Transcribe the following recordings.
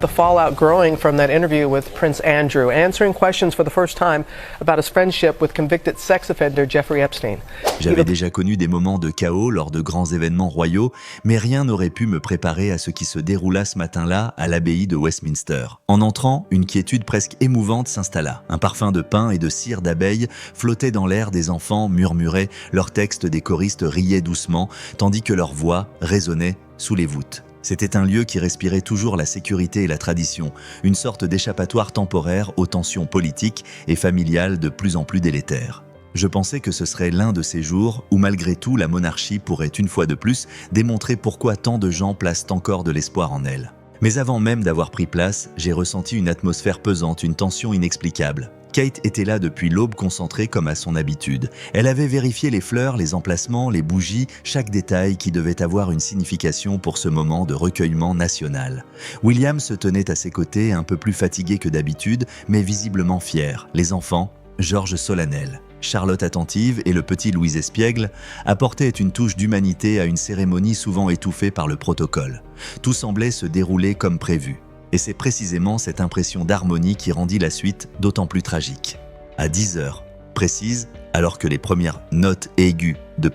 The fallout growing from that interview with Prince Andrew, answering questions for the first time about his friendship with convicted sex offender Jeffrey Epstein. J'avais déjà connu des moments de chaos lors de grands événements royaux, mais rien n'aurait pu me préparer à ce qui se déroula ce matin-là à l'abbaye de Westminster. En entrant, une quiétude presque émouvante s'installa. Un parfum de pain et de cire d'abeille flottait dans l'air, des enfants murmuraient, leurs textes des choristes riaient doucement, tandis que leur voix résonnait sous les voûtes. C'était un lieu qui respirait toujours la sécurité et la tradition, une sorte d'échappatoire temporaire aux tensions politiques et familiales de plus en plus délétères. Je pensais que ce serait l'un de ces jours où malgré tout la monarchie pourrait une fois de plus démontrer pourquoi tant de gens placent encore de l'espoir en elle. Mais avant même d'avoir pris place, j'ai ressenti une atmosphère pesante, une tension inexplicable. Kate était là depuis l'aube, concentrée comme à son habitude. Elle avait vérifié les fleurs, les emplacements, les bougies, chaque détail qui devait avoir une signification pour ce moment de recueillement national. William se tenait à ses côtés, un peu plus fatigué que d'habitude, mais visiblement fier. Les enfants, Georges solennel, Charlotte attentive et le petit Louis espiègle apportaient une touche d'humanité à une cérémonie souvent étouffée par le protocole. Tout semblait se dérouler comme prévu. Et c'est précisément cette impression d'harmonie qui rendit la suite d'autant plus tragique. À 10 heures précises, alors que les premières notes aiguës de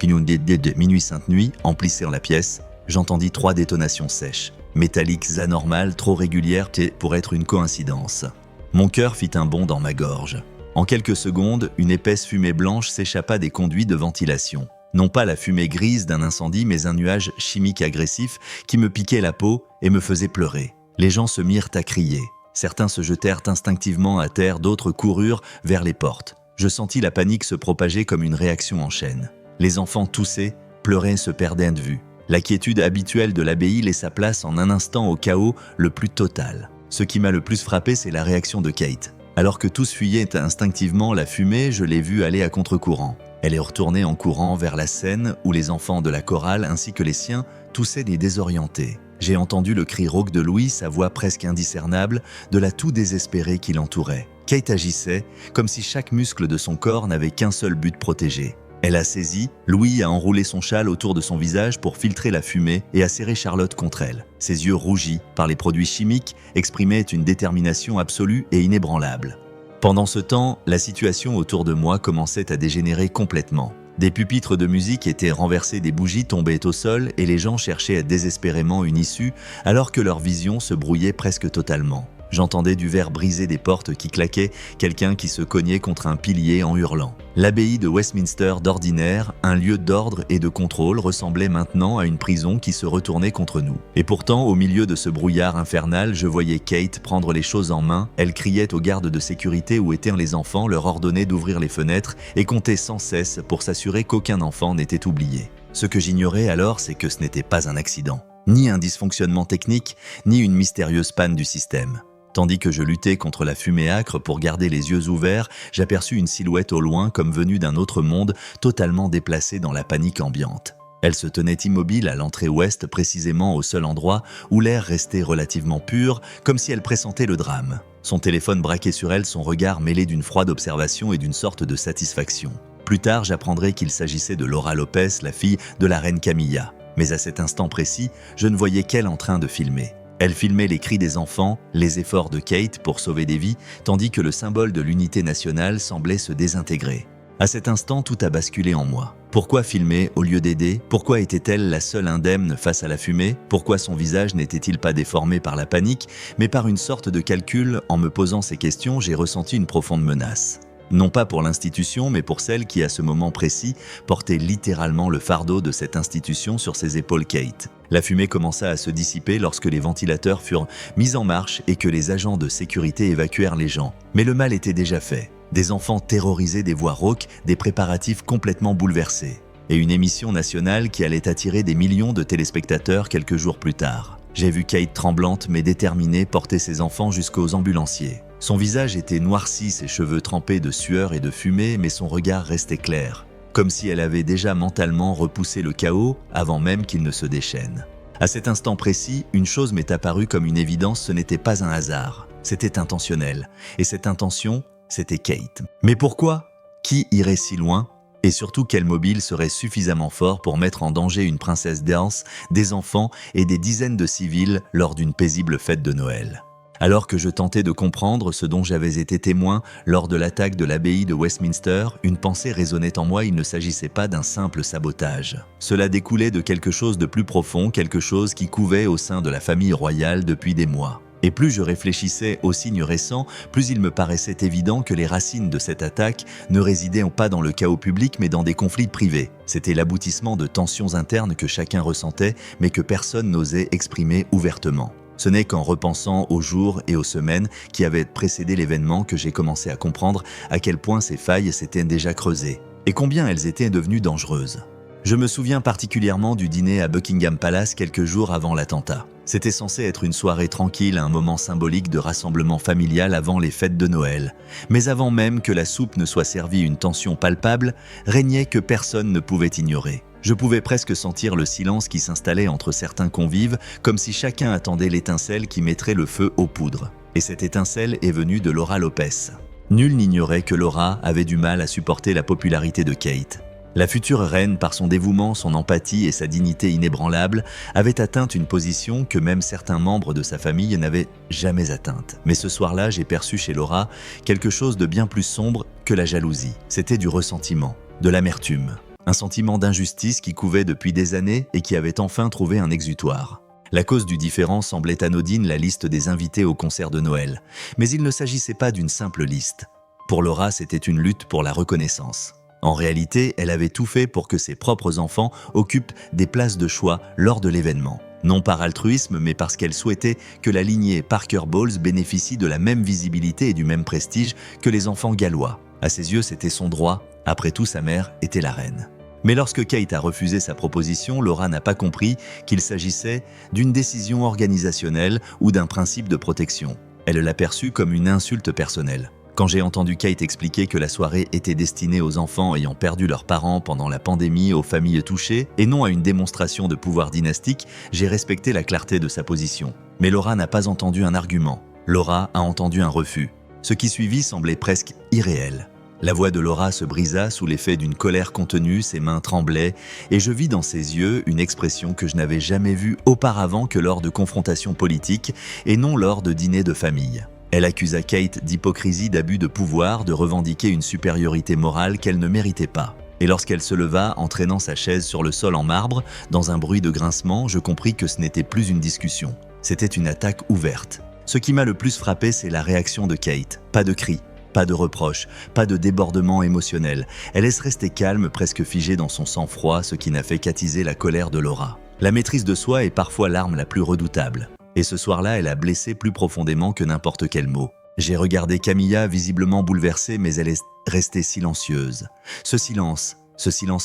Minuit Sainte Nuit emplissaient la pièce, j'entendis 3 détonations sèches, métalliques anormales, trop régulières pour être une coïncidence. Mon cœur fit un bond dans ma gorge. En quelques secondes, une épaisse fumée blanche s'échappa des conduits de ventilation. Non pas la fumée grise d'un incendie, mais un nuage chimique agressif qui me piquait la peau et me faisait pleurer. Les gens se mirent à crier. Certains se jetèrent instinctivement à terre, d'autres coururent vers les portes. Je sentis la panique se propager comme une réaction en chaîne. Les enfants toussaient, pleuraient, se perdaient de vue. La quiétude habituelle de l'abbaye laissa place en un instant au chaos le plus total. Ce qui m'a le plus frappé, c'est la réaction de Kate. Alors que tous fuyaient instinctivement la fumée, je l'ai vue aller à contre-courant. Elle est retournée en courant vers la scène où les enfants de la chorale ainsi que les siens toussaient des désorientés. J'ai entendu le cri rauque de Louis, sa voix presque indiscernable, de la toux désespérée qui l'entourait. Kate agissait comme si chaque muscle de son corps n'avait qu'un seul but protégé. Elle a saisi, Louis a enroulé son châle autour de son visage pour filtrer la fumée et a serré Charlotte contre elle. Ses yeux rougis par les produits chimiques exprimaient une détermination absolue et inébranlable. Pendant ce temps, la situation autour de moi commençait à dégénérer complètement. Des pupitres de musique étaient renversés, des bougies tombaient au sol et les gens cherchaient désespérément une issue alors que leur vision se brouillait presque totalement. J'entendais du verre brisé, des portes qui claquaient, quelqu'un qui se cognait contre un pilier en hurlant. L'abbaye de Westminster, d'ordinaire, un lieu d'ordre et de contrôle, ressemblait maintenant à une prison qui se retournait contre nous. Et pourtant, au milieu de ce brouillard infernal, je voyais Kate prendre les choses en main. Elle criait aux gardes de sécurité où étaient les enfants, leur ordonnait d'ouvrir les fenêtres et comptait sans cesse pour s'assurer qu'aucun enfant n'était oublié. Ce que j'ignorais alors, c'est que ce n'était pas un accident, ni un dysfonctionnement technique, ni une mystérieuse panne du système. Tandis que je luttais contre la fumée âcre pour garder les yeux ouverts, j'aperçus une silhouette au loin comme venue d'un autre monde, totalement déplacée dans la panique ambiante. Elle se tenait immobile à l'entrée ouest, précisément au seul endroit où l'air restait relativement pur, comme si elle pressentait le drame. Son téléphone braquait sur elle, son regard mêlé d'une froide observation et d'une sorte de satisfaction. Plus tard, j'apprendrai qu'il s'agissait de Laura Lopez, la fille de la reine Camilla. Mais à cet instant précis, je ne voyais qu'elle en train de filmer. Elle filmait les cris des enfants, les efforts de Kate pour sauver des vies, tandis que le symbole de l'unité nationale semblait se désintégrer. À cet instant, tout a basculé en moi. Pourquoi filmer au lieu d'aider? Pourquoi était-elle la seule indemne face à la fumée? Pourquoi son visage n'était-il pas déformé par la panique, mais par une sorte de calcul? En me posant ces questions, j'ai ressenti une profonde menace. Non pas pour l'institution, mais pour celle qui, à ce moment précis, portait littéralement le fardeau de cette institution sur ses épaules. Kate. La fumée commença à se dissiper lorsque les ventilateurs furent mis en marche et que les agents de sécurité évacuèrent les gens. Mais le mal était déjà fait. Des enfants terrorisés, des voix rauques, des préparatifs complètement bouleversés. Et une émission nationale qui allait attirer des millions de téléspectateurs quelques jours plus tard. J'ai vu Kate tremblante mais déterminée porter ses enfants jusqu'aux ambulanciers. Son visage était noirci, ses cheveux trempés de sueur et de fumée, mais son regard restait clair, comme si elle avait déjà mentalement repoussé le chaos avant même qu'il ne se déchaîne. À cet instant précis, une chose m'est apparue comme une évidence, ce n'était pas un hasard, c'était intentionnel. Et cette intention, c'était Kate. Mais pourquoi? Qui irait si loin? Et surtout, quel mobile serait suffisamment fort pour mettre en danger une princesse Dance, des enfants et des dizaines de civils lors d'une paisible fête de Noël? Alors que je tentais de comprendre ce dont j'avais été témoin lors de l'attaque de l'abbaye de Westminster, une pensée résonnait en moi, il ne s'agissait pas d'un simple sabotage. Cela découlait de quelque chose de plus profond, quelque chose qui couvait au sein de la famille royale depuis des mois. Et plus je réfléchissais aux signes récents, plus il me paraissait évident que les racines de cette attaque ne résidaient pas dans le chaos public mais dans des conflits privés. C'était l'aboutissement de tensions internes que chacun ressentait mais que personne n'osait exprimer ouvertement. Ce n'est qu'en repensant aux jours et aux semaines qui avaient précédé l'événement que j'ai commencé à comprendre à quel point ces failles s'étaient déjà creusées et combien elles étaient devenues dangereuses. Je me souviens particulièrement du dîner à Buckingham Palace quelques jours avant l'attentat. C'était censé être une soirée tranquille, un moment symbolique de rassemblement familial avant les fêtes de Noël. Mais avant même que la soupe ne soit servie, une tension palpable régnait que personne ne pouvait ignorer. Je pouvais presque sentir le silence qui s'installait entre certains convives, comme si chacun attendait l'étincelle qui mettrait le feu aux poudres. Et cette étincelle est venue de Laura Lopez. Nul n'ignorait que Laura avait du mal à supporter la popularité de Kate. La future reine, par son dévouement, son empathie et sa dignité inébranlable, avait atteint une position que même certains membres de sa famille n'avaient jamais atteinte. Mais ce soir-là, j'ai perçu chez Laura quelque chose de bien plus sombre que la jalousie. C'était du ressentiment, de l'amertume. Un sentiment d'injustice qui couvait depuis des années et qui avait enfin trouvé un exutoire. La cause du différend semblait anodine, la liste des invités au concert de Noël. Mais il ne s'agissait pas d'une simple liste. Pour Laura, c'était une lutte pour la reconnaissance. En réalité, elle avait tout fait pour que ses propres enfants occupent des places de choix lors de l'événement. Non par altruisme, mais parce qu'elle souhaitait que la lignée Parker Bowles bénéficie de la même visibilité et du même prestige que les enfants gallois. À ses yeux, c'était son droit. Après tout, sa mère était la reine. Mais lorsque Kate a refusé sa proposition, Laura n'a pas compris qu'il s'agissait d'une décision organisationnelle ou d'un principe de protection. Elle l'a perçu comme une insulte personnelle. Quand j'ai entendu Kate expliquer que la soirée était destinée aux enfants ayant perdu leurs parents pendant la pandémie, aux familles touchées, et non à une démonstration de pouvoir dynastique, j'ai respecté la clarté de sa position. Mais Laura n'a pas entendu un argument. Laura a entendu un refus. Ce qui suivit semblait presque irréel. La voix de Laura se brisa sous l'effet d'une colère contenue, ses mains tremblaient, et je vis dans ses yeux une expression que je n'avais jamais vue auparavant que lors de confrontations politiques et non lors de dîners de famille. Elle accusa Kate d'hypocrisie, d'abus de pouvoir, de revendiquer une supériorité morale qu'elle ne méritait pas. Et lorsqu'elle se leva, entraînant sa chaise sur le sol en marbre, dans un bruit de grincement, je compris que ce n'était plus une discussion. C'était une attaque ouverte. Ce qui m'a le plus frappé, c'est la réaction de Kate. Pas de cris, pas de reproches, pas de débordement émotionnel. Elle laisse rester calme, presque figée dans son sang-froid, ce qui n'a fait qu'attiser la colère de Laura. La maîtrise de soi est parfois l'arme la plus redoutable. Et ce soir-là, elle a blessé plus profondément que n'importe quel mot. J'ai regardé Camilla, visiblement bouleversée, mais elle est restée silencieuse. Ce silence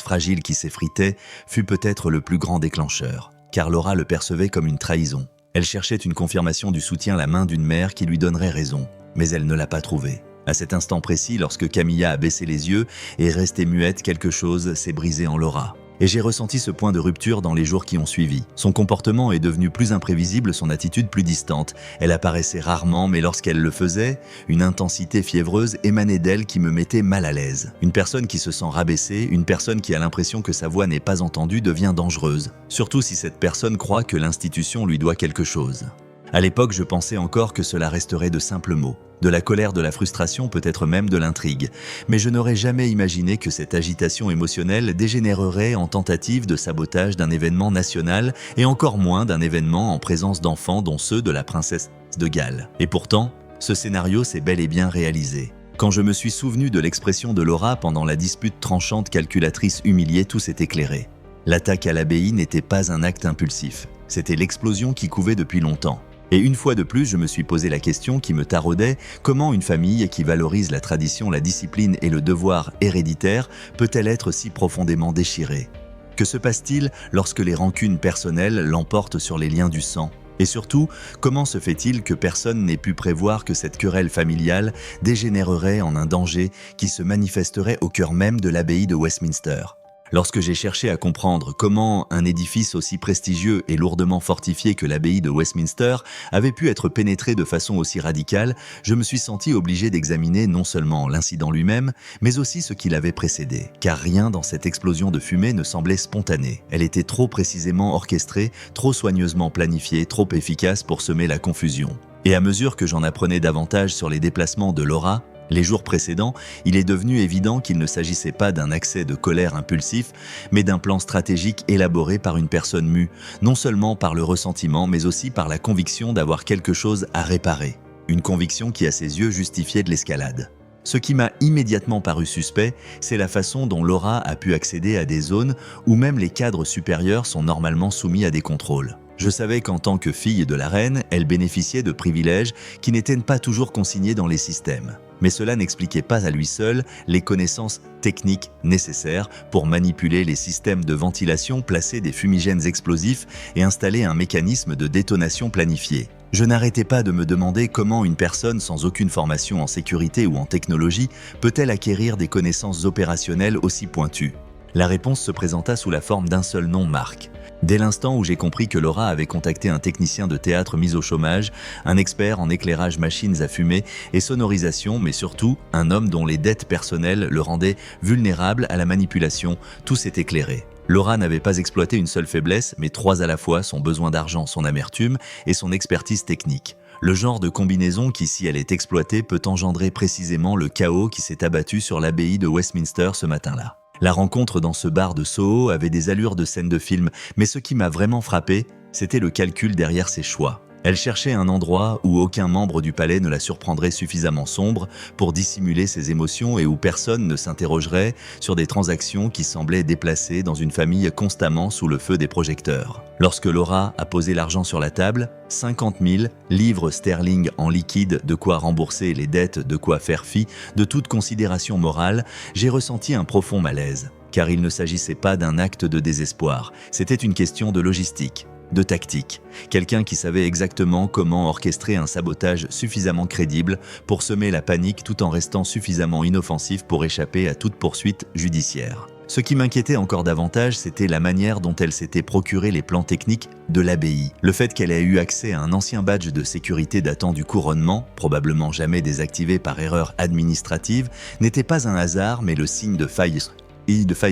fragile qui s'effritait, fut peut-être le plus grand déclencheur, car Laura le percevait comme une trahison. Elle cherchait une confirmation du soutien, la main d'une mère qui lui donnerait raison, mais elle ne l'a pas trouvée. À cet instant précis, lorsque Camilla a baissé les yeux et est restée muette, quelque chose s'est brisé en Laura. Et j'ai ressenti ce point de rupture dans les jours qui ont suivi. Son comportement est devenu plus imprévisible, son attitude plus distante. Elle apparaissait rarement, mais lorsqu'elle le faisait, une intensité fiévreuse émanait d'elle qui me mettait mal à l'aise. Une personne qui se sent rabaissée, une personne qui a l'impression que sa voix n'est pas entendue devient dangereuse. Surtout si cette personne croit que l'institution lui doit quelque chose. À l'époque, je pensais encore que cela resterait de simples mots. De la colère, de la frustration, peut-être même de l'intrigue. Mais je n'aurais jamais imaginé que cette agitation émotionnelle dégénérerait en tentative de sabotage d'un événement national et encore moins d'un événement en présence d'enfants dont ceux de la princesse de Galles. Et pourtant, ce scénario s'est bel et bien réalisé. Quand je me suis souvenu de l'expression de Laura pendant la dispute tranchante calculatrice humiliée, tout s'est éclairé. L'attaque à l'abbaye n'était pas un acte impulsif. C'était l'explosion qui couvait depuis longtemps. Et une fois de plus, je me suis posé la question qui me taraudait, comment une famille qui valorise la tradition, la discipline et le devoir héréditaire peut-elle être si profondément déchirée? Que se passe-t-il lorsque les rancunes personnelles l'emportent sur les liens du sang? Et surtout, comment se fait-il que personne n'ait pu prévoir que cette querelle familiale dégénérerait en un danger qui se manifesterait au cœur même de l'abbaye de Westminster? Lorsque j'ai cherché à comprendre comment un édifice aussi prestigieux et lourdement fortifié que l'abbaye de Westminster avait pu être pénétré de façon aussi radicale, je me suis senti obligé d'examiner non seulement l'incident lui-même, mais aussi ce qui l'avait précédé. Car rien dans cette explosion de fumée ne semblait spontanée. Elle était trop précisément orchestrée, trop soigneusement planifiée, trop efficace pour semer la confusion. Et à mesure que j'en apprenais davantage sur les déplacements de Laura, les jours précédents, il est devenu évident qu'il ne s'agissait pas d'un accès de colère impulsif, mais d'un plan stratégique élaboré par une personne mue, non seulement par le ressentiment, mais aussi par la conviction d'avoir quelque chose à réparer. Une conviction qui, à ses yeux, justifiait de l'escalade. Ce qui m'a immédiatement paru suspect, c'est la façon dont Laura a pu accéder à des zones où même les cadres supérieurs sont normalement soumis à des contrôles. Je savais qu'en tant que fille de la reine, elle bénéficiait de privilèges qui n'étaient pas toujours consignés dans les systèmes. Mais cela n'expliquait pas à lui seul les connaissances techniques nécessaires pour manipuler les systèmes de ventilation, placer des fumigènes explosifs et installer un mécanisme de détonation planifié. Je n'arrêtais pas de me demander comment une personne sans aucune formation en sécurité ou en technologie peut-elle acquérir des connaissances opérationnelles aussi pointues. La réponse se présenta sous la forme d'un seul nom, Marc. Dès l'instant où j'ai compris que Laura avait contacté un technicien de théâtre mis au chômage, un expert en éclairage machines à fumer et sonorisation, mais surtout un homme dont les dettes personnelles le rendaient vulnérable à la manipulation, tout s'est éclairé. Laura n'avait pas exploité une seule faiblesse, mais trois à la fois, son besoin d'argent, son amertume et son expertise technique. Le genre de combinaison qui, si elle est exploitée, peut engendrer précisément le chaos qui s'est abattu sur l'abbaye de Westminster ce matin-là. La rencontre dans ce bar de Soho avait des allures de scène de film, mais ce qui m'a vraiment frappé, c'était le calcul derrière ses choix. Elle cherchait un endroit où aucun membre du palais ne la surprendrait suffisamment sombre pour dissimuler ses émotions et où personne ne s'interrogerait sur des transactions qui semblaient déplacées dans une famille constamment sous le feu des projecteurs. Lorsque Laura a posé l'argent sur la table, 50 000 livres sterling en liquide, de quoi rembourser les dettes, de quoi faire fi de toute considération morale, j'ai ressenti un profond malaise. Car il ne s'agissait pas d'un acte de désespoir, c'était une question de logistique, de tactique. Quelqu'un qui savait exactement comment orchestrer un sabotage suffisamment crédible pour semer la panique tout en restant suffisamment inoffensif pour échapper à toute poursuite judiciaire. Ce qui m'inquiétait encore davantage, c'était la manière dont elle s'était procuré les plans techniques de l'abbaye. Le fait qu'elle ait eu accès à un ancien badge de sécurité datant du couronnement, probablement jamais désactivé par erreur administrative, n'était pas un hasard mais le signe de failles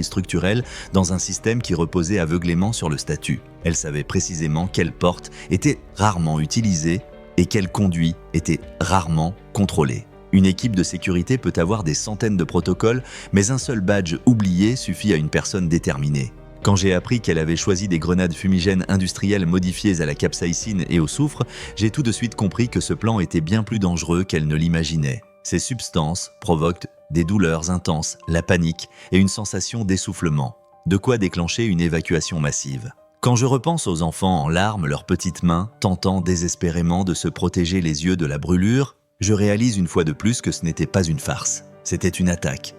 structurelles dans un système qui reposait aveuglément sur le statut. Elle savait précisément quelle porte était rarement utilisée et quel conduit était rarement contrôlé. Une équipe de sécurité peut avoir des centaines de protocoles, mais un seul badge oublié suffit à une personne déterminée. Quand j'ai appris qu'elle avait choisi des grenades fumigènes industrielles modifiées à la capsaïcine et au soufre, j'ai tout de suite compris que ce plan était bien plus dangereux qu'elle ne l'imaginait. Ces substances provoquent des douleurs intenses, la panique et une sensation d'essoufflement, de quoi déclencher une évacuation massive. Quand je repense aux enfants en larmes, leurs petites mains tentant désespérément de se protéger les yeux de la brûlure, je réalise une fois de plus que ce n'était pas une farce. C'était une attaque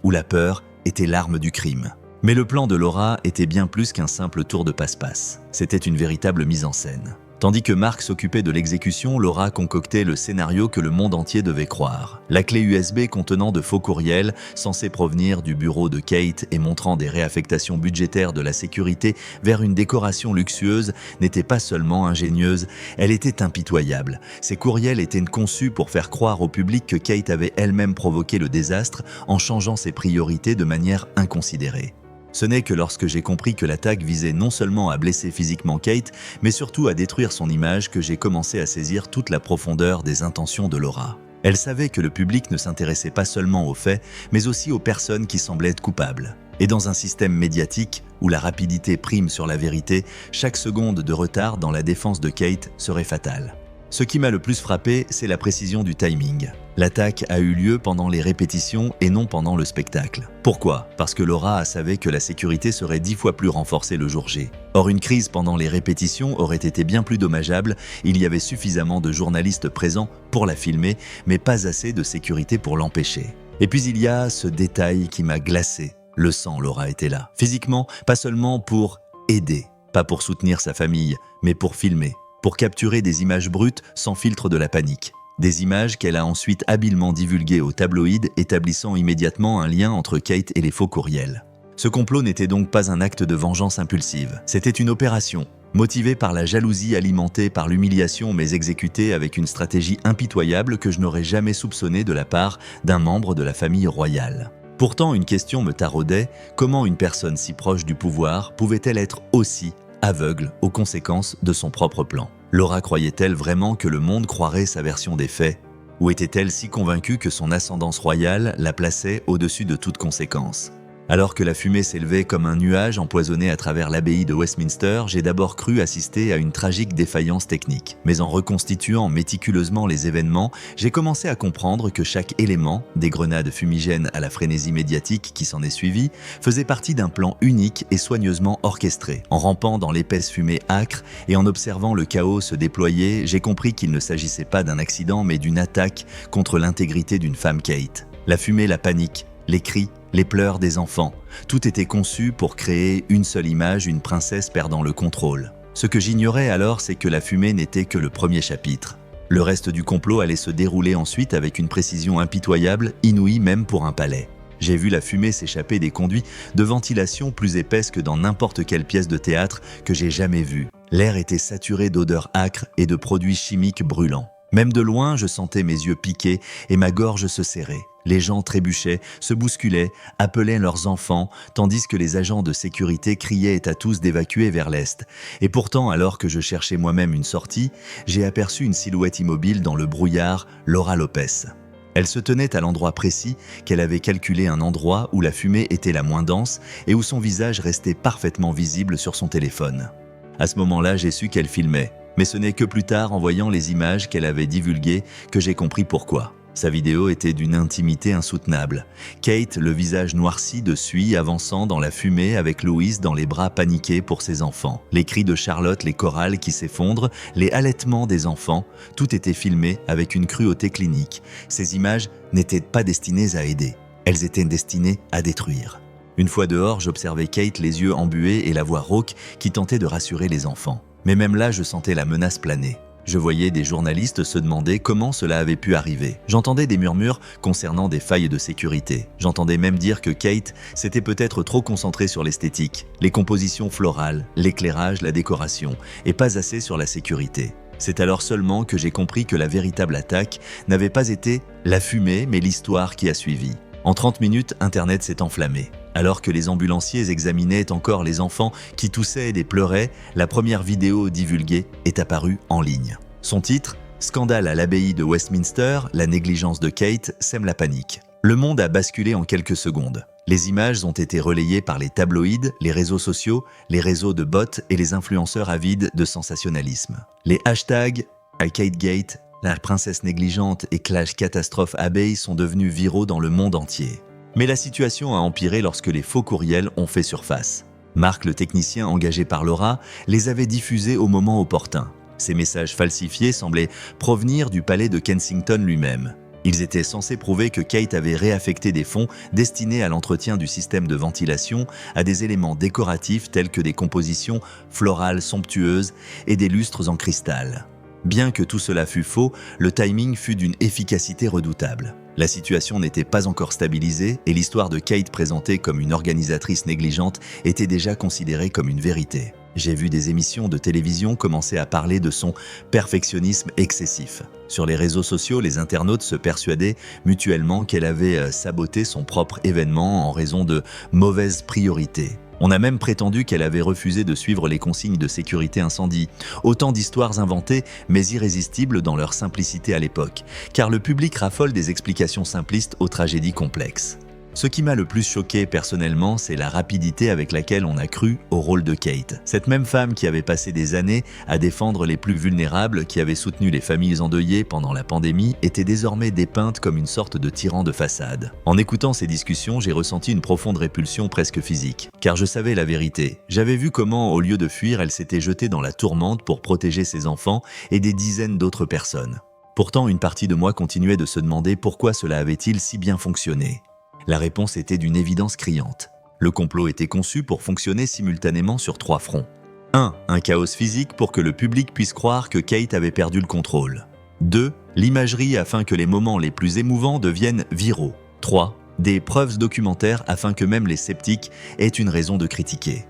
où la peur était l'arme du crime. Mais le plan de Laura était bien plus qu'un simple tour de passe-passe. C'était une véritable mise en scène. Tandis que Marc s'occupait de l'exécution, Laura concoctait le scénario que le monde entier devait croire. La clé USB contenant de faux courriels, censés provenir du bureau de Kate et montrant des réaffectations budgétaires de la sécurité vers une décoration luxueuse, n'était pas seulement ingénieuse, elle était impitoyable. Ces courriels étaient conçus pour faire croire au public que Kate avait elle-même provoqué le désastre en changeant ses priorités de manière inconsidérée. Ce n'est que lorsque j'ai compris que l'attaque visait non seulement à blesser physiquement Kate, mais surtout à détruire son image que j'ai commencé à saisir toute la profondeur des intentions de Laura. Elle savait que le public ne s'intéressait pas seulement aux faits, mais aussi aux personnes qui semblaient être coupables. Et dans un système médiatique où la rapidité prime sur la vérité, chaque seconde de retard dans la défense de Kate serait fatale. Ce qui m'a le plus frappé, c'est la précision du timing. L'attaque a eu lieu pendant les répétitions et non pendant le spectacle. Pourquoi ? Parce que Laura savait que la sécurité serait 10 fois plus renforcée le jour J. Or, une crise pendant les répétitions aurait été bien plus dommageable, il y avait suffisamment de journalistes présents pour la filmer, mais pas assez de sécurité pour l'empêcher. Et puis il y a ce détail qui m'a glacé. Le sang, Laura était là. Physiquement, pas seulement pour aider, pas pour soutenir sa famille, mais pour filmer. Pour capturer des images brutes sans filtre de la panique. Des images qu'elle a ensuite habilement divulguées aux tabloïds, établissant immédiatement un lien entre Kate et les faux courriels. Ce complot n'était donc pas un acte de vengeance impulsive, c'était une opération, motivée par la jalousie alimentée par l'humiliation mais exécutée avec une stratégie impitoyable que je n'aurais jamais soupçonnée de la part d'un membre de la famille royale. Pourtant, une question me taraudait, comment une personne si proche du pouvoir pouvait-elle être aussi aveugle aux conséquences de son propre plan? Laura croyait-elle vraiment que le monde croirait sa version des faits? Ou était-elle si convaincue que son ascendance royale la plaçait au-dessus de toute conséquence? Alors que la fumée s'élevait comme un nuage empoisonné à travers l'abbaye de Westminster, j'ai d'abord cru assister à une tragique défaillance technique. Mais en reconstituant méticuleusement les événements, j'ai commencé à comprendre que chaque élément, des grenades fumigènes à la frénésie médiatique qui s'en est suivie, faisait partie d'un plan unique et soigneusement orchestré. En rampant dans l'épaisse fumée âcre et en observant le chaos se déployer, j'ai compris qu'il ne s'agissait pas d'un accident mais d'une attaque contre l'intégrité d'une femme Kate. La fumée, la panique, les cris, les pleurs des enfants, tout était conçu pour créer une seule image, une princesse perdant le contrôle. Ce que j'ignorais alors, c'est que la fumée n'était que le premier chapitre. Le reste du complot allait se dérouler ensuite avec une précision impitoyable, inouïe même pour un palais. J'ai vu la fumée s'échapper des conduits de ventilation plus épaisses que dans n'importe quelle pièce de théâtre que j'ai jamais vue. L'air était saturé d'odeurs âcres et de produits chimiques brûlants. Même de loin, je sentais mes yeux piquer et ma gorge se serrer. Les gens trébuchaient, se bousculaient, appelaient leurs enfants, tandis que les agents de sécurité criaient à tous d'évacuer vers l'est. Et pourtant, alors que je cherchais moi-même une sortie, j'ai aperçu une silhouette immobile dans le brouillard, Laura Lopez. Elle se tenait à l'endroit précis qu'elle avait calculé, un endroit où la fumée était la moins dense et où son visage restait parfaitement visible sur son téléphone. À ce moment-là, j'ai su qu'elle filmait. Mais ce n'est que plus tard, en voyant les images qu'elle avait divulguées, que j'ai compris pourquoi. Sa vidéo était d'une intimité insoutenable. Kate, le visage noirci de suie, avançant dans la fumée avec Louise dans les bras paniqués pour ses enfants. Les cris de Charlotte, les chorales qui s'effondrent, les halètements des enfants, tout était filmé avec une cruauté clinique. Ces images n'étaient pas destinées à aider. Elles étaient destinées à détruire. Une fois dehors, j'observais Kate, les yeux embués et la voix rauque qui tentait de rassurer les enfants. Mais même là, je sentais la menace planer. Je voyais des journalistes se demander comment cela avait pu arriver. J'entendais des murmures concernant des failles de sécurité. J'entendais même dire que Kate s'était peut-être trop concentrée sur l'esthétique, les compositions florales, l'éclairage, la décoration, et pas assez sur la sécurité. C'est alors seulement que j'ai compris que la véritable attaque n'avait pas été la fumée, mais l'histoire qui a suivi. En 30 minutes, Internet s'est enflammé. Alors que les ambulanciers examinaient encore les enfants qui toussaient et pleuraient, la première vidéo divulguée est apparue en ligne. Son titre, « Scandale à l'abbaye de Westminster, la négligence de Kate sème la panique ». Le monde a basculé en quelques secondes. Les images ont été relayées par les tabloïds, les réseaux sociaux, les réseaux de bots et les influenceurs avides de sensationnalisme. Les hashtags « #KateGate », la princesse négligente et / catastrophe abeille sont devenus viraux dans le monde entier. Mais la situation a empiré lorsque les faux courriels ont fait surface. Marc, le technicien engagé par Laura, les avait diffusés au moment opportun. Ces messages falsifiés semblaient provenir du palais de Kensington lui-même. Ils étaient censés prouver que Kate avait réaffecté des fonds destinés à l'entretien du système de ventilation à des éléments décoratifs tels que des compositions florales somptueuses et des lustres en cristal. Bien que tout cela fût faux, le timing fut d'une efficacité redoutable. La situation n'était pas encore stabilisée et l'histoire de Kate présentée comme une organisatrice négligente était déjà considérée comme une vérité. J'ai vu des émissions de télévision commencer à parler de son perfectionnisme excessif. Sur les réseaux sociaux, les internautes se persuadaient mutuellement qu'elle avait saboté son propre événement en raison de mauvaises priorités. On a même prétendu qu'elle avait refusé de suivre les consignes de sécurité incendie. Autant d'histoires inventées, mais irrésistibles dans leur simplicité à l'époque, car le public raffole des explications simplistes aux tragédies complexes. Ce qui m'a le plus choqué personnellement, c'est la rapidité avec laquelle on a cru au rôle de Kate. Cette même femme qui avait passé des années à défendre les plus vulnérables, qui avait soutenu les familles endeuillées pendant la pandémie, était désormais dépeinte comme une sorte de tyran de façade. En écoutant ces discussions, j'ai ressenti une profonde répulsion presque physique. Car je savais la vérité. J'avais vu comment, au lieu de fuir, elle s'était jetée dans la tourmente pour protéger ses enfants et des dizaines d'autres personnes. Pourtant, une partie de moi continuait de se demander pourquoi cela avait-il si bien fonctionné. La réponse était d'une évidence criante. Le complot était conçu pour fonctionner simultanément sur 3 fronts. 1. Un chaos physique pour que le public puisse croire que Kate avait perdu le contrôle. 2. L'imagerie afin que les moments les plus émouvants deviennent viraux. 3. Des preuves documentaires afin que même les sceptiques aient une raison de critiquer.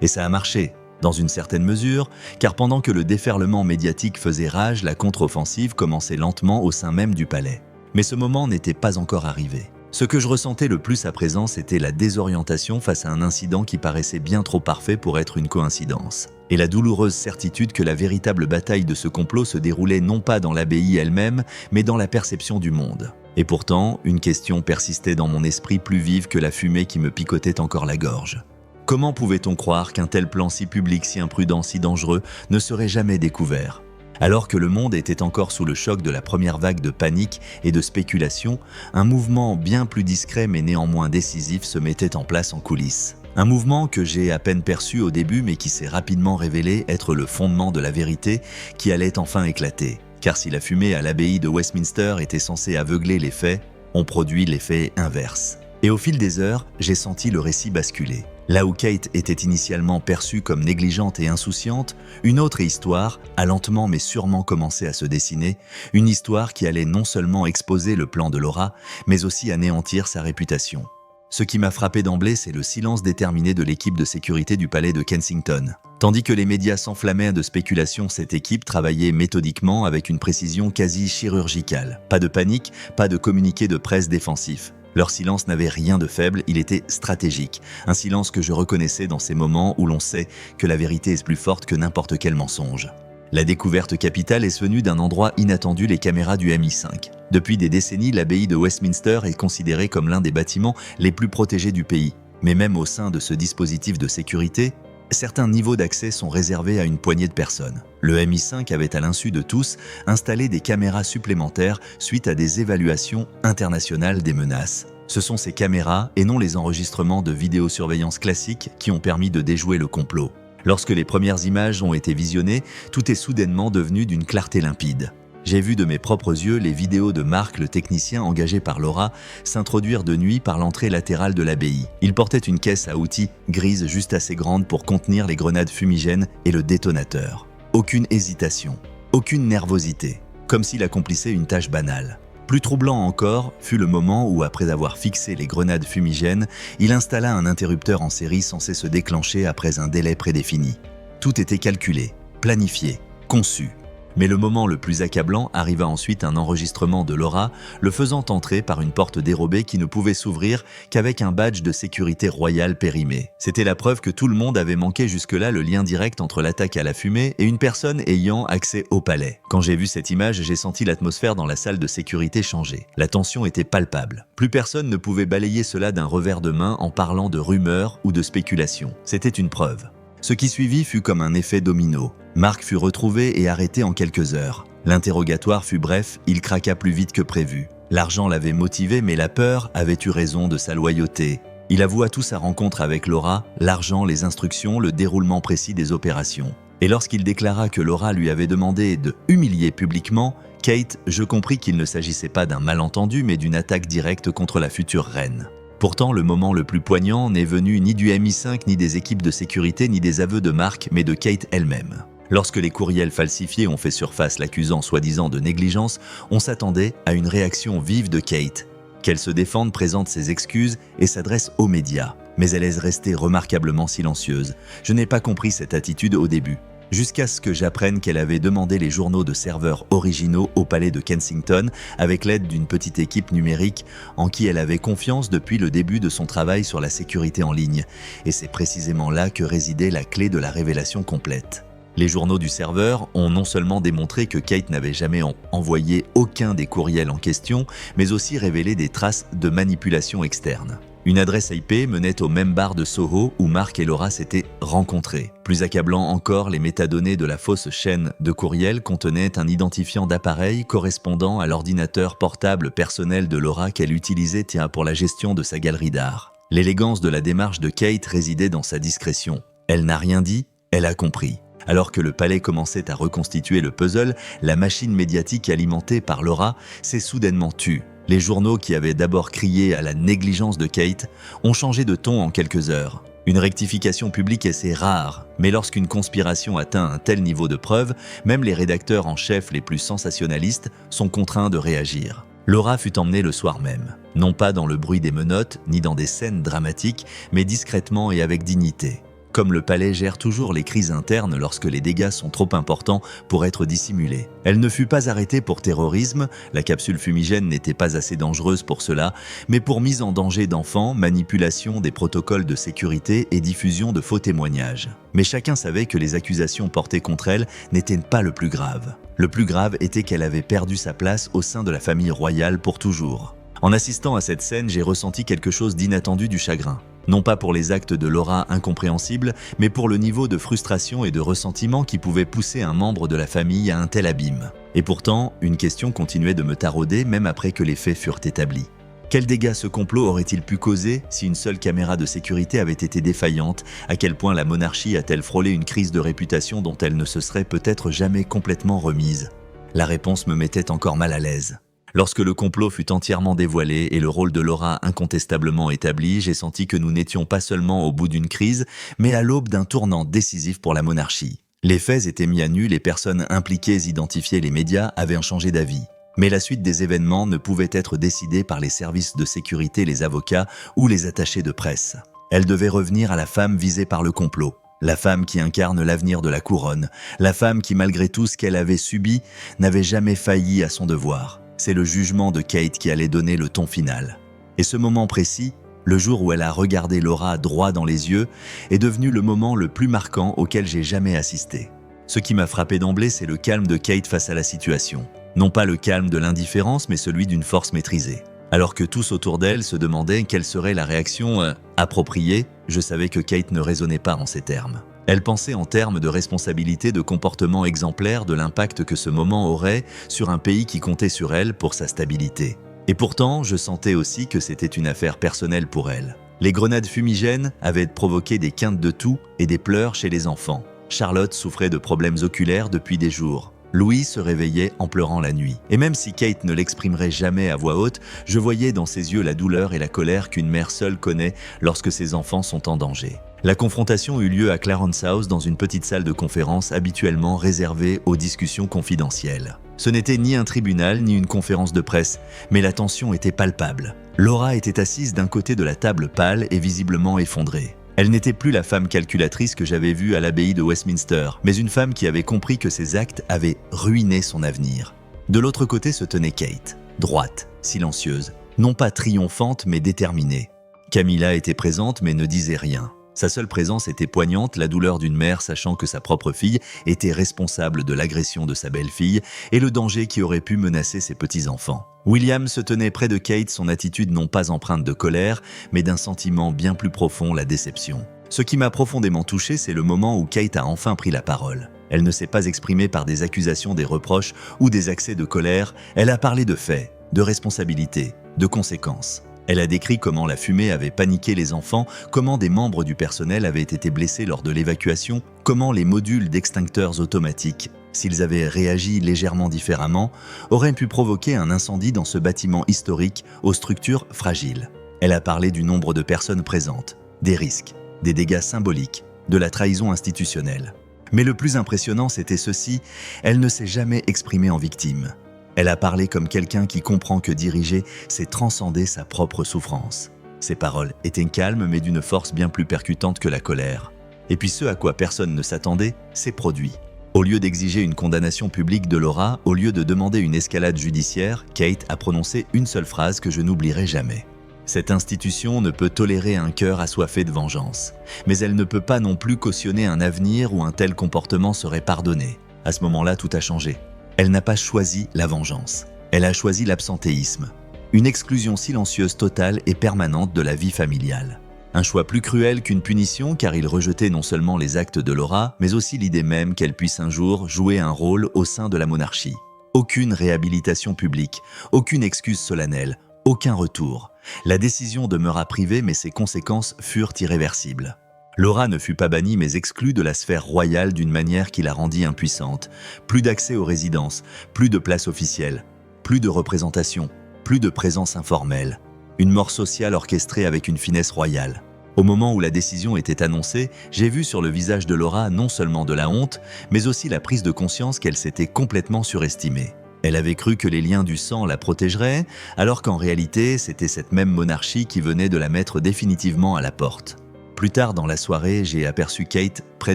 Et ça a marché, dans une certaine mesure, car pendant que le déferlement médiatique faisait rage, la contre-offensive commençait lentement au sein même du palais. Mais ce moment n'était pas encore arrivé. Ce que je ressentais le plus à présent, c'était la désorientation face à un incident qui paraissait bien trop parfait pour être une coïncidence. Et la douloureuse certitude que la véritable bataille de ce complot se déroulait non pas dans l'abbaye elle-même, mais dans la perception du monde. Et pourtant, une question persistait dans mon esprit plus vive que la fumée qui me picotait encore la gorge. Comment pouvait-on croire qu'un tel plan si public, si imprudent, si dangereux ne serait jamais découvert ? Alors que le monde était encore sous le choc de la première vague de panique et de spéculation, un mouvement bien plus discret mais néanmoins décisif se mettait en place en coulisses. Un mouvement que j'ai à peine perçu au début mais qui s'est rapidement révélé être le fondement de la vérité qui allait enfin éclater. Car si la fumée à l'abbaye de Westminster était censée aveugler les faits, on produit l'effet inverse. Et au fil des heures, j'ai senti le récit basculer. Là où Kate était initialement perçue comme négligente et insouciante, une autre histoire a lentement mais sûrement commencé à se dessiner, une histoire qui allait non seulement exposer le plan de Laura, mais aussi anéantir sa réputation. Ce qui m'a frappé d'emblée, c'est le silence déterminé de l'équipe de sécurité du palais de Kensington. Tandis que les médias s'enflammaient de spéculations, cette équipe travaillait méthodiquement avec une précision quasi chirurgicale. Pas de panique, pas de communiqué de presse défensif. Leur silence n'avait rien de faible, il était stratégique. Un silence que je reconnaissais dans ces moments où l'on sait que la vérité est plus forte que n'importe quel mensonge. La découverte capitale est venue d'un endroit inattendu, les caméras du MI5. Depuis des décennies, l'abbaye de Westminster est considérée comme l'un des bâtiments les plus protégés du pays. Mais même au sein de ce dispositif de sécurité, certains niveaux d'accès sont réservés à une poignée de personnes. Le MI5 avait à l'insu de tous installé des caméras supplémentaires suite à des évaluations internationales des menaces. Ce sont ces caméras et non les enregistrements de vidéosurveillance classiques qui ont permis de déjouer le complot. Lorsque les premières images ont été visionnées, tout est soudainement devenu d'une clarté limpide. J'ai vu de mes propres yeux les vidéos de Mark, le technicien engagé par Laura, s'introduire de nuit par l'entrée latérale de l'abbaye. Il portait une caisse à outils grise juste assez grande pour contenir les grenades fumigènes et le détonateur. Aucune hésitation, aucune nervosité, comme s'il accomplissait une tâche banale. Plus troublant encore fut le moment où, après avoir fixé les grenades fumigènes, il installa un interrupteur en série censé se déclencher après un délai prédéfini. Tout était calculé, planifié, conçu. Mais le moment le plus accablant arriva ensuite un enregistrement de Laura, le faisant entrer par une porte dérobée qui ne pouvait s'ouvrir qu'avec un badge de sécurité royale périmé. C'était la preuve que tout le monde avait manqué jusque-là le lien direct entre l'attaque à la fumée et une personne ayant accès au palais. Quand j'ai vu cette image, j'ai senti l'atmosphère dans la salle de sécurité changer. La tension était palpable. Plus personne ne pouvait balayer cela d'un revers de main en parlant de rumeurs ou de spéculations. C'était une preuve. Ce qui suivit fut comme un effet domino. Mark fut retrouvé et arrêté en quelques heures. L'interrogatoire fut bref, il craqua plus vite que prévu. L'argent l'avait motivé, mais la peur avait eu raison de sa loyauté. Il avoua tout sa rencontre avec Laura, l'argent, les instructions, le déroulement précis des opérations. Et lorsqu'il déclara que Laura lui avait demandé de humilier publiquement Kate, je compris qu'il ne s'agissait pas d'un malentendu, mais d'une attaque directe contre la future reine. Pourtant, le moment le plus poignant n'est venu ni du MI5, ni des équipes de sécurité, ni des aveux de Mark, mais de Kate elle-même. Lorsque les courriels falsifiés ont fait surface l'accusant soi-disant de négligence, on s'attendait à une réaction vive de Kate. Qu'elle se défende, présente ses excuses et s'adresse aux médias. Mais elle est restée remarquablement silencieuse. Je n'ai pas compris cette attitude au début. Jusqu'à ce que j'apprenne qu'elle avait demandé les journaux de serveurs originaux au palais de Kensington avec l'aide d'une petite équipe numérique en qui elle avait confiance depuis le début de son travail sur la sécurité en ligne. Et c'est précisément là que résidait la clé de la révélation complète. Les journaux du serveur ont non seulement démontré que Kate n'avait jamais envoyé aucun des courriels en question, mais aussi révélé des traces de manipulation externe. Une adresse IP menait au même bar de Soho où Mark et Laura s'étaient rencontrés. Plus accablant encore, les métadonnées de la fausse chaîne de courriel contenaient un identifiant d'appareil correspondant à l'ordinateur portable personnel de Laura qu'elle utilisait pour la gestion de sa galerie d'art. L'élégance de la démarche de Kate résidait dans sa discrétion. Elle n'a rien dit, elle a compris. Alors que le palais commençait à reconstituer le puzzle, la machine médiatique alimentée par Laura s'est soudainement tue. Les journaux qui avaient d'abord crié à la négligence de Kate ont changé de ton en quelques heures. Une rectification publique est rare, mais lorsqu'une conspiration atteint un tel niveau de preuve, même les rédacteurs en chef les plus sensationnalistes sont contraints de réagir. Laura fut emmenée le soir même, non pas dans le bruit des menottes, ni dans des scènes dramatiques, mais discrètement et avec dignité. Comme le palais gère toujours les crises internes lorsque les dégâts sont trop importants pour être dissimulés. Elle ne fut pas arrêtée pour terrorisme, la capsule fumigène n'était pas assez dangereuse pour cela, mais pour mise en danger d'enfants, manipulation des protocoles de sécurité et diffusion de faux témoignages. Mais chacun savait que les accusations portées contre elle n'étaient pas le plus grave. Le plus grave était qu'elle avait perdu sa place au sein de la famille royale pour toujours. En assistant à cette scène, j'ai ressenti quelque chose d'inattendu du chagrin. Non pas pour les actes de Laura incompréhensibles, mais pour le niveau de frustration et de ressentiment qui pouvait pousser un membre de la famille à un tel abîme. Et pourtant, une question continuait de me tarauder même après que les faits furent établis. Quels dégâts ce complot aurait-il pu causer si une seule caméra de sécurité avait été défaillante? À quel point la monarchie a-t-elle frôlé une crise de réputation dont elle ne se serait peut-être jamais complètement remise? La réponse me mettait encore mal à l'aise. Lorsque le complot fut entièrement dévoilé et le rôle de Laura incontestablement établi, j'ai senti que nous n'étions pas seulement au bout d'une crise, mais à l'aube d'un tournant décisif pour la monarchie. Les faits étaient mis à nu, les personnes impliquées identifiées, les médias avaient changé d'avis. Mais la suite des événements ne pouvait être décidée par les services de sécurité, les avocats ou les attachés de presse. Elle devait revenir à la femme visée par le complot. La femme qui incarne l'avenir de la couronne. La femme qui, malgré tout ce qu'elle avait subi, n'avait jamais failli à son devoir. C'est le jugement de Kate qui allait donner le ton final. Et ce moment précis, le jour où elle a regardé Laura droit dans les yeux, est devenu le moment le plus marquant auquel j'ai jamais assisté. Ce qui m'a frappé d'emblée, c'est le calme de Kate face à la situation. Non pas le calme de l'indifférence, mais celui d'une force maîtrisée. Alors que tous autour d'elle se demandaient quelle serait la réaction appropriée, je savais que Kate ne raisonnait pas en ces termes. Elle pensait en termes de responsabilité, de comportement exemplaire, de l'impact que ce moment aurait sur un pays qui comptait sur elle pour sa stabilité. Et pourtant, je sentais aussi que c'était une affaire personnelle pour elle. Les grenades fumigènes avaient provoqué des quintes de toux et des pleurs chez les enfants. Charlotte souffrait de problèmes oculaires depuis des jours. Louis se réveillait en pleurant la nuit. Et même si Kate ne l'exprimerait jamais à voix haute, je voyais dans ses yeux la douleur et la colère qu'une mère seule connaît lorsque ses enfants sont en danger. La confrontation eut lieu à Clarence House dans une petite salle de conférence habituellement réservée aux discussions confidentielles. Ce n'était ni un tribunal ni une conférence de presse, mais la tension était palpable. Laura était assise d'un côté de la table pâle et visiblement effondrée. Elle n'était plus la femme calculatrice que j'avais vue à l'abbaye de Westminster, mais une femme qui avait compris que ses actes avaient ruiné son avenir. De l'autre côté se tenait Kate, droite, silencieuse, non pas triomphante mais déterminée. Camilla était présente mais ne disait rien. Sa seule présence était poignante, la douleur d'une mère sachant que sa propre fille était responsable de l'agression de sa belle-fille et le danger qui aurait pu menacer ses petits-enfants. William se tenait près de Kate, son attitude non pas empreinte de colère, mais d'un sentiment bien plus profond, la déception. Ce qui m'a profondément touché, c'est le moment où Kate a enfin pris la parole. Elle ne s'est pas exprimée par des accusations, des reproches ou des accès de colère, elle a parlé de faits, de responsabilités, de conséquences. Elle a décrit comment la fumée avait paniqué les enfants, comment des membres du personnel avaient été blessés lors de l'évacuation, comment les modules d'extincteurs automatiques, s'ils avaient réagi légèrement différemment, auraient pu provoquer un incendie dans ce bâtiment historique aux structures fragiles. Elle a parlé du nombre de personnes présentes, des risques, des dégâts symboliques, de la trahison institutionnelle. Mais le plus impressionnant, c'était ceci, elle ne s'est jamais exprimée en victime. Elle a parlé comme quelqu'un qui comprend que diriger, c'est transcender sa propre souffrance. Ses paroles étaient calmes mais d'une force bien plus percutante que la colère. Et puis ce à quoi personne ne s'attendait, s'est produit. Au lieu d'exiger une condamnation publique de Laura, au lieu de demander une escalade judiciaire, Kate a prononcé une seule phrase que je n'oublierai jamais. Cette institution ne peut tolérer un cœur assoiffé de vengeance, mais elle ne peut pas non plus cautionner un avenir où un tel comportement serait pardonné. À ce moment-là, tout a changé. Elle n'a pas choisi la vengeance, elle a choisi l'absentéisme, une exclusion silencieuse totale et permanente de la vie familiale. Un choix plus cruel qu'une punition car il rejetait non seulement les actes de Laura, mais aussi l'idée même qu'elle puisse un jour jouer un rôle au sein de la monarchie. Aucune réhabilitation publique, aucune excuse solennelle, aucun retour. La décision demeura privée mais ses conséquences furent irréversibles. Laura ne fut pas bannie mais exclue de la sphère royale d'une manière qui la rendit impuissante. Plus d'accès aux résidences, plus de place officielle, plus de représentation, plus de présence informelle. Une mort sociale orchestrée avec une finesse royale. Au moment où la décision était annoncée, j'ai vu sur le visage de Laura non seulement de la honte, mais aussi la prise de conscience qu'elle s'était complètement surestimée. Elle avait cru que les liens du sang la protégeraient, alors qu'en réalité, c'était cette même monarchie qui venait de la mettre définitivement à la porte. Plus tard dans la soirée, j'ai aperçu Kate près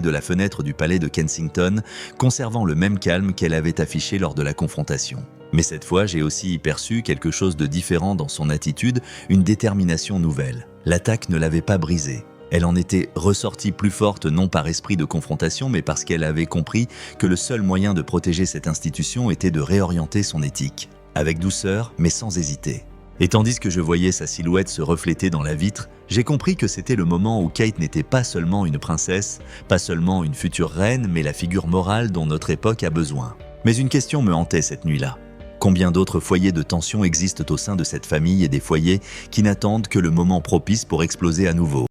de la fenêtre du palais de Kensington, conservant le même calme qu'elle avait affiché lors de la confrontation. Mais cette fois, j'ai aussi perçu quelque chose de différent dans son attitude, une détermination nouvelle. L'attaque ne l'avait pas brisée. Elle en était ressortie plus forte non par esprit de confrontation, mais parce qu'elle avait compris que le seul moyen de protéger cette institution était de réorienter son éthique, avec douceur mais sans hésiter. Et tandis que je voyais sa silhouette se refléter dans la vitre, j'ai compris que c'était le moment où Kate n'était pas seulement une princesse, pas seulement une future reine, mais la figure morale dont notre époque a besoin. Mais une question me hantait cette nuit-là. Combien d'autres foyers de tension existent au sein de cette famille et des foyers qui n'attendent que le moment propice pour exploser à nouveau ?